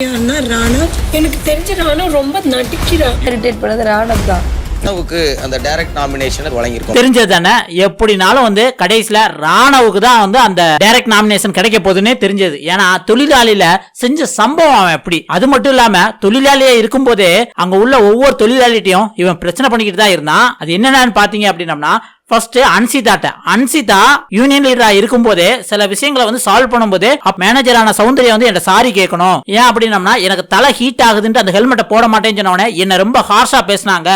ராணா எனக்கு தெரிஞ்ச ராணா ரொம்ப நடிக்கிறா. இரிட்டேட் பண்ணது ராணவ் தான். ராணவுக்கு அந்த டைரக்ட் நாமினேஷன் வழங்கியிருக்கோம். தெரிஞ்சது தானே, எப்படினாலும் வந்து கடைசியில ராணவுக்கு தான் வந்து அந்த டைரக்ட் நாமினேஷன் கிடைக்க போகுதுன்னே தெரிஞ்சது. ஏன்னா தொழிலாளியில செஞ்ச சம்பவம் அவன் எப்படி. அது மட்டும் இல்லாம தொழிலாளியா இருக்கும் போதே அங்க உள்ள ஒவ்வொரு தொழிலாளிட்டையும் இவன் பிரச்சனை பண்ணிக்கிட்டு தான் இருந்தான். அது என்னன்னு பாத்தீங்க அப்படின்னம்னா, ஃபர்ஸ்ட் அன்சிதா யூனியன் லீடரா இருக்கும் போதே சில விஷயங்களை வந்து சால்வ் பண்ணும்போது மேனேஜரான சௌந்தர்யா வந்து என்கிட்ட சாரி கேட்கணும். ஏன் அப்படின்னம்னா, எனக்கு தலை ஹீட் ஆகுதுன்னு அந்த ஹெல்மெட்டை போட மாட்டேன்னு சொன்னவனே என்ன ரொம்ப ஹார்ஷா பேசினாங்க.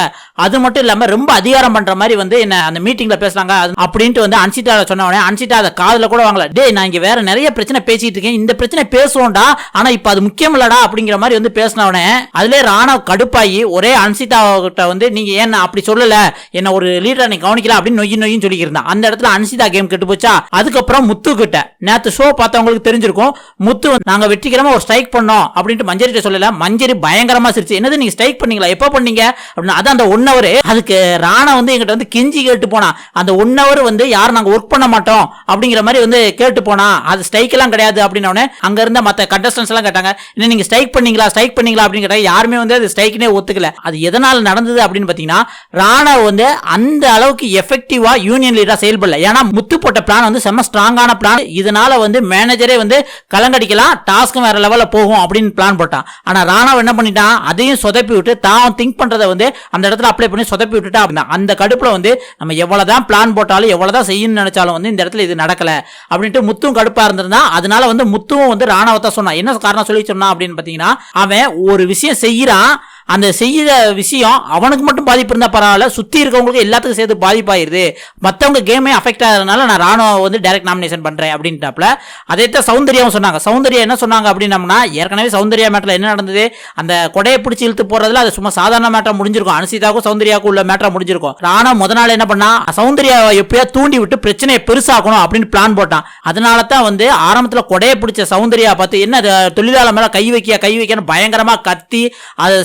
அது மட்டும் இல்லாம ரொம்ப அதிகாரம் பண்ற மாதிரி வந்து என்ன அந்த மீட்டிங்ல பேசுறாங்க அப்படின்ட்டு வந்து அன்சிதா சொன்னவனே, அன்சிதா அதை காதுல கூட வாங்கல. டே, நான் இங்க வேற நிறைய பிரச்சனை பேசிட்டு இருக்கேன், இந்த பிரச்சனை பேசுவோம்டா, ஆனா இப்ப அது முக்கியம் இல்லடா அப்படிங்கிற மாதிரி வந்து பேசினவனே அதுல ராணவ் கடுப்பாயி ஒரே அன்சிதா கிட்ட வந்து நீங்க ஏன் அப்படி சொல்லல, என்ன ஒரு லீடரா நீ கவனிக்கல அப்படின்னு நொய்யும் சொல்லியிருந்தான். அந்த இடத்துல அன்சிதா கேம் கெட்டு போச்சா. அதுக்கப்புறம் முத்து கிட்ட நேத்து ஷோ பார்த்தவங்களுக்கு தெரிஞ்சிருக்கும், முத்து நாங்க வெற்றிகரமா ஒரு ஸ்ட்ரைக் பண்ணோம் அப்படின்ட்டு மஞ்சரிட்ட சொல்லல. மஞ்சரி பயங்கரமா சிரிச்சு, என்னது நீங்க ஸ்ட்ரைக் பண்ணீங்களா, எப்ப பண்ணீங்க அப்படின்னு. அதான் அந்த 1 hour. அதுக்கு ராணா வந்து எங்கிட்ட வந்து கெஞ்சி கேட்டு போனா, அந்த 1 hour வந்து யாரும் நாங்க ஒர்க் பண்ண மாட்டோம் அப்படிங்கிற மாதிரி வந்து கேட்டு போனா, அது ஸ்ட்ரைக் எல்லாம் கிடையாது அப்படின்னு. அங்க இருந்த மத்த கண்டஸ்டன்ஸ் எல்லாம் கேட்டாங்க, என்ன நீங்க ஸ்ட்ரைக் பண்ணீங்களா அப்படின்னு கேட்டாங்க. யாருமே வந்து அது ஸ்ட்ரைக்னே ஒத்துக்கல. அது எதனால நடந்தது அப்படின்னு பாத்தீங்கன்னா, ராணா வந்து அந்த அளவுக்கு எஃபெக்டிவா யூனியன் லீடரா செயல்படல. ஏன்னா முத்து போட்ட பிளான் வந்து செம ஸ்ட்ராங்கான பிளான். இதனால வந்து மேனேஜரே வந்து கலங்கடிக்கலாம், டாஸ்க்கும் வேற லெவல்ல போகும் அப்படின்னு பிளான் போட்டான். ஆனா ராணா என்ன பண்ணிட்டான், அதையும் சொதப்பி விட்டு தான் திங்க் பண்றதை வந்து அந்த இடத்துல அப்ளை பண்ணி சொதப்பி விட்டுட்டா. அப்படின்னா அந்த கடுப்புல வந்து நம்ம எவ்வளவுதான் பிளான் போட்டாலும் எவ்வளவுதான் செய்யணும்னு நினைச்சாலும் வந்து இந்த இடத்துல இது நடக்கல அப்படின்ட்டு முத்தும் கடுப்பா இருந்திருந்தா. அதனால வந்து முத்துவும் வந்து ராணாவை தான் சொன்னான். என்ன காரணம் சொல்லி சொன்னா அப்படின்னு பாத்தீங்கன்னா, அவன் ஒரு விஷயம் செய்யறான், அந்த செய்யற விஷயம் அவனுக்கு மட்டும் பாதிப்பு இருந்தா பரவாயில்ல, சுத்தி இருக்கவங்களுக்கு எல்லாத்துக்கும் சேர்த்து பாதிப்பாயிருது, மத்தவங்க கேமே அஃபெக்ட் ஆகிறதுனால நான் ராணுவ வந்து டைரக்ட் நாமினேஷன் பண்றேன் அப்படின்ட்டாப்ல. அதைத்தான் சௌந்தர்யாவும் சொன்னாங்க. சௌந்தர்யா என்ன சொன்னாங்க அப்படின்னம்னா, ஏற்கனவே சௌந்தர்யா மேட்டர்ல என்ன நடந்தது, அந்த கொடையை பிடிச்சி இழுத்து போறதுல அது சும்மா சாதாரண மேட்டர் முடிஞ்சிருக்கும். அனுசிதாவுக்கும் சௌந்தர்யாவுக்கும் உள்ள மேட்டர் முடிஞ்சிருக்கும். ராணுவ முத நாள் என்ன பண்ணா, சௌந்தர்யா எப்படியா தூண்டி விட்டு பிரச்சனையை பெருசாக்கணும் அப்படின்னு பிளான் போட்டான். அதனால தான் வந்து ஆரம்பத்துல கொடையை பிடிச்ச சௌந்தர்யா பார்த்து என்ன தொழிலாளர் மேல கை வைக்கன்னு பயங்கரமா கத்தி அதை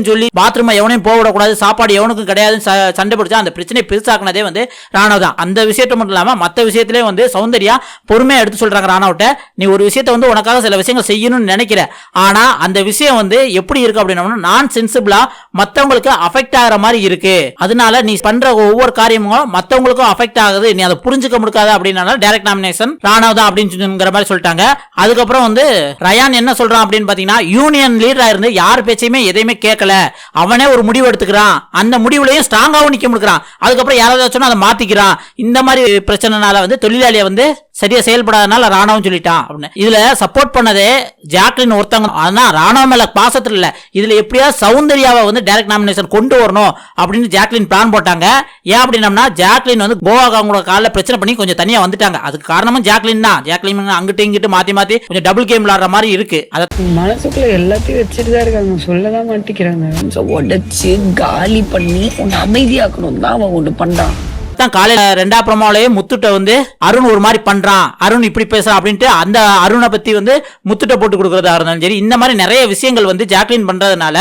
சொல்லி பாத்ரூம் எவனையும் போக விடக்கூடாது, சாப்பாடு எவனுக்கும் கிடையாது சண்டை பிடிச்சா அந்த பிரச்சனை பெருசாக்குனதே வந்து ராணவ் தான். அந்த விஷயத்தை மட்டும் இல்லாம மற்ற விஷயத்திலே வந்து சௌந்தர்யா பொறுமையா எடுத்து சொல்றாங்க ராணாவிட்ட, நீ ஒரு விஷயத்தை வந்து உனக்காக சில விஷயங்கள் செய்யணும்னு நினைக்கிற, ஆனா அந்த விஷயம் வந்து எப்படி இருக்கு அப்படின்னா நான் சென்சிபிளா மத்தவங்களுக்கு அஃபெக்ட் ஆகிற மாதிரி இருக்கு, அதனால நீ பண்ற ஒவ்வொரு காரியமும் மத்தவங்களுக்கும் அஃபெக்ட் ஆகுது, நீ அதை புரிஞ்சுக்க முடியாது அப்படின்னால டைரக்ட் நாமினேஷன் ராணவ் தான் அப்படிங்கிற மாதிரி சொல்லிட்டாங்க. அதுக்கப்புறம் வந்து ரயான் என்ன சொல்றான் அப்படின்னு பாத்தீங்கன்னா, யூனியன் லீடரா இருந்து யார் பேச்சையுமே எதையுமே கேட்கல, அவனே ஒரு முடிவு எடுத்துக்கிறான், அந்த முடிவுலையும் ஸ்ட்ராங்காவும் நிக்க முடிக்கிறான், அதுக்கப்புறம் யாராவது சொன்னா அதை மாத்திக்கிறான். இந்த மாதிரி பிரச்சனைனால வந்து தொழிலாளியை வந்து சரியா செயல்படாதனால ராணாவும் சொல்லிட்டான் அப்படின்னு. இதுல சப்போர்ட் பண்ணதே ஜாக்லின் ஒருத்தவங்க. ஆனா ராணா மேல பாசத்துல இல்ல, இதுல எப்படியா சௌந்தர்யாவை வந்து டைரக்ட் நாமினேஷன் கொண்டு வரணும் அப்படின்னு ஜாக்லின் பிளான் போட்டாங்க. ஏன் அப்படின்னா, ஜாக்லின் வந்து கோவாக்கு அவங்களோட காலைல பிரச்சனை பண்ணி கொஞ்சம் தனியா வந்துட்டாங்க. அதுக்கு காரணமும் ஜாக்லின் தான். ஜாக்லின் அங்கிட்டு இங்கிட்டு மாத்தி கொஞ்சம் டபுள் கேம் விளையாடுற மாதிரி இருக்கு. மனசுக்குள்ள எல்லாத்தையும் வச்சுட்டு தான் இருக்காங்க, சொல்லதான் மாட்டிக்கிறாங்க. உடைச்சு காலி பண்ணி உன்னை அமைதியாக்கணும் தான் அவன் ஒண்ணு பண்றான். காலையில 2ஆம் ப்ரோமோலயே முத்துட்ட வந்து அருண் ஒரு மாதிரி பண்றான், அருண் இப்படி பேசுறான் அப்படின்ட்டு அந்த அருணை பத்தி வந்து முத்துட்ட போட்டு கொடுக்கறதா இருந்தாலும் சரி, இந்த மாதிரி நிறைய விஷயங்கள் வந்து ஜாக்லின் பண்றதுனால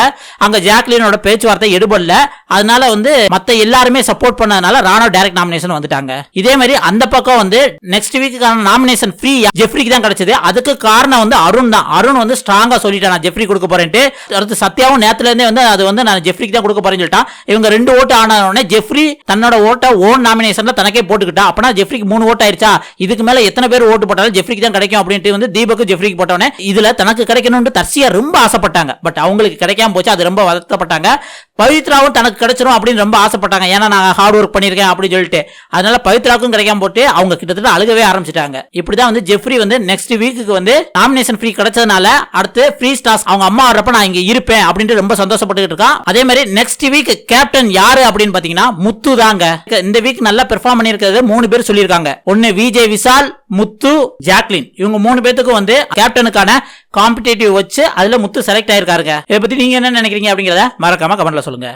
அங்க ஜாக்லினோட பேச்சுவார்த்தை எடுபடல. அதனால வந்து மத்த எல்லாருமே சப்போர்ட் பண்ணதுனால ராணா டைரக்ட் நாமினேஷன் வந்துட்டாங்க. இதே மாதிரி அந்த பக்கம் வந்து நெக்ஸ்ட் வீக்குக்கான நாமினேஷன் ஃப்ரீ ஜெஃப்ரிக்கு தான் கிடைச்சது. அதுக்கு காரணம் வந்து அருண் தான். அருண் வந்து ஸ்ட்ராங்கா சொல்லிட்டான், நான் ஜெஃப்ரி கொடுக்க போறேன்ட்டு. அடுத்து சத்யாவும் நேத்துல இருந்தே வந்து அது வந்து நான் ஜெஃப்ரிக்கு தான் கொடுக்க போறேன்னு சொல்லிட்டான். இவங்க 2 ஓட்டு ஆன உடனே ஜெஃப்ரி தன்னோட ஓட்ட ஓன் நாமினேஷன்ல தனக்கே போட்டுக்கிட்டா. அப்பனா ஜெஃப்ரிக்கு 3 ஓட்டு ஆயிருச்சா, இதுக்கு மேல எத்தனை பேர் ஓட்டு போட்டாலும் ஜெஃப்ரிக்கு தான் கிடைக்கும் அப்படின்ட்டு வந்து தீபக்கு ஜெஃப்ரிக்கு போட்டவனே இதுல தனக்கு கிடைக்கணும்னு தர்சியா ரொம்ப ஆசைப்பட்டாங்க. பட் அவங்களுக்கு கிடைக்காம போச்சு, அது ரொம்ப வருத்தப்பட்டாங்க. பவித்ராவும் தனக்கு கிடைச்சிரும் அப்படின்னு ரொம்ப ஆசைப்பட்டாங்க, ஏன்னா நான் ஹார்ட் ஒர்க் பண்ணிருக்கேன் அப்படின்னு சொல்லிட்டு. அதனால பவித்ராவுக்கும் கிடைக்காம போட்டு அவங்க கிட்டத்தட்ட அழுகவே ஆரம்பிச்சிட்டாங்க. இப்படிதான் வந்து ஜெஃப்ரி வந்து நெக்ஸ்ட் வீக்குக்கு வந்து நாமினேஷன் ஃப்ரீ கிடைச்சதுனால அடுத்து ஃப்ரீ ஸ்டார்ஸ் அவங்க அம்மா வர்றப்ப நான் இங்க இருப்பேன் அப்படின்ட்டு ரொம்ப சந்தோஷப்பட்டுக்கிட்டு இருக்கான். அதே மாதிரி நெக்ஸ்ட் வீக் கேப்டன் யாரு அப்படின்னு பாத்தீங்கன்னா முத்து தாங்க. இந்த வீக் நல்லா பெர்ஃபார்ம் பண்ணிருக்கிறது 3 பேர் சொல்லியிருக்காங்க. ஒன்னு விஜய் விஷால், முத்து, ஜாக்லின். இவங்க 3 பேத்துக்கும் வந்து கேப்டனுக்கான காம்படிட்டிவ் வச்சு அதுல முத்து செலக்ட் ஆயிருக்காருங்க. இதை பத்தி நீங்க என்ன நினைக்கிறீங்க அப்படிங்கறத மறக்காம கமெண்ட்ல சொல்லுங்க.